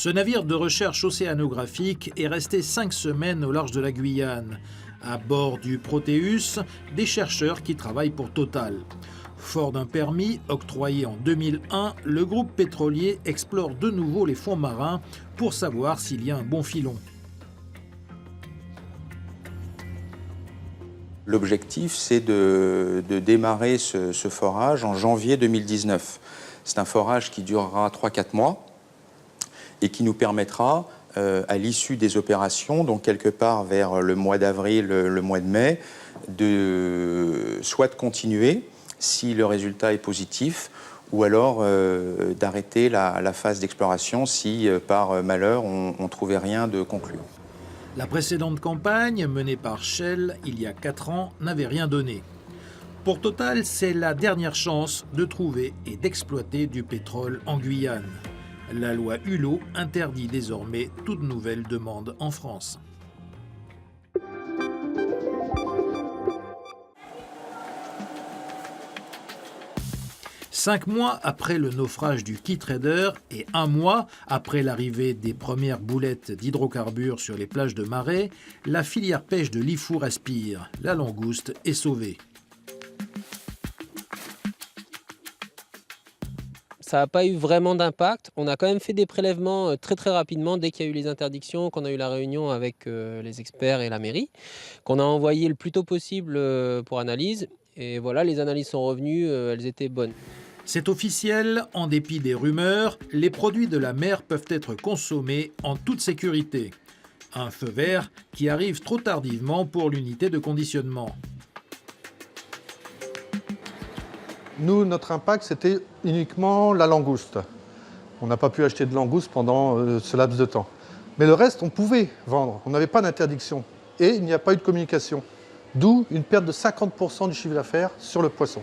Ce navire de recherche océanographique est resté 5 semaines au large de la Guyane. À bord du Proteus, des chercheurs qui travaillent pour Total. Fort d'un permis octroyé en 2001, le groupe pétrolier explore de nouveau les fonds marins pour savoir s'il y a un bon filon. L'objectif, c'est de démarrer ce forage en janvier 2019. C'est un forage qui durera 3-4 mois et qui nous permettra, à l'issue des opérations, donc quelque part vers le mois d'avril, le mois de mai, soit de continuer si le résultat est positif, ou alors d'arrêter la phase d'exploration si, par malheur, on ne trouvait rien de concluant. La précédente campagne, menée par Shell il y a 4 ans, n'avait rien donné. Pour Total, c'est la dernière chance de trouver et d'exploiter du pétrole en Guyane. La loi Hulot interdit désormais toute nouvelle demande en France. Cinq mois après le naufrage du Keytrader et 1 mois après l'arrivée des premières boulettes d'hydrocarbures sur les plages de Marais, la filière pêche de Lifou respire. La langouste est sauvée. Ça n'a pas eu vraiment d'impact. On a quand même fait des prélèvements très rapidement dès qu'il y a eu les interdictions, qu'on a eu la réunion avec les experts et la mairie, qu'on a envoyé le plus tôt possible pour analyse. Et voilà, les analyses sont revenues, elles étaient bonnes. C'est officiel, en dépit des rumeurs, les produits de la mer peuvent être consommés en toute sécurité. Un feu vert qui arrive trop tardivement pour l'unité de conditionnement. Nous, notre impact, c'était uniquement la langouste. On n'a pas pu acheter de langouste pendant ce laps de temps. Mais le reste, on pouvait vendre. On n'avait pas d'interdiction. Et il n'y a pas eu de communication. D'où une perte de 50% du chiffre d'affaires sur le poisson.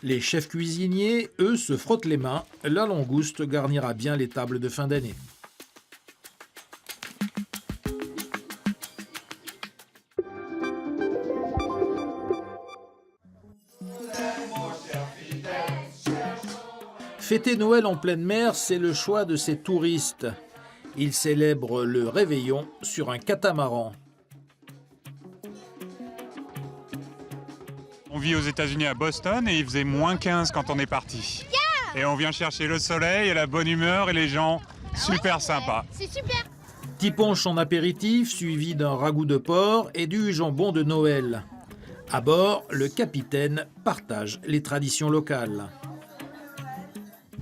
Les chefs cuisiniers, eux, se frottent les mains. La langouste garnira bien les tables de fin d'année. Fêter Noël en pleine mer, c'est le choix de ces touristes. Ils célèbrent le réveillon sur un catamaran. On vit aux États-Unis à Boston et il faisait moins 15 quand on est parti. Et on vient chercher le soleil et la bonne humeur et les gens super sympas. C'est super. Petit punch en apéritif, suivi d'un ragoût de porc et du jambon de Noël. À bord, le capitaine partage les traditions locales.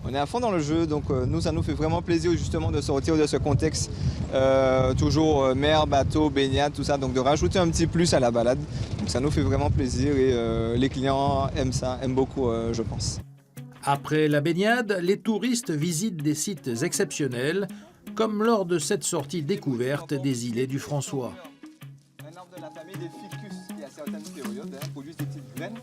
On est à fond dans le jeu, donc nous, ça nous fait vraiment plaisir justement de sortir de ce contexte. Toujours mer, bateau, baignade, tout ça, donc de rajouter un petit plus à la balade. Donc ça nous fait vraiment plaisir et les clients aiment ça, aiment beaucoup, je pense. Après la baignade, les touristes visitent des sites exceptionnels, comme lors de cette sortie découverte des îlets du François. Un arbre de la famille des ficus qui, à certaines périodes, produisent des petites graines.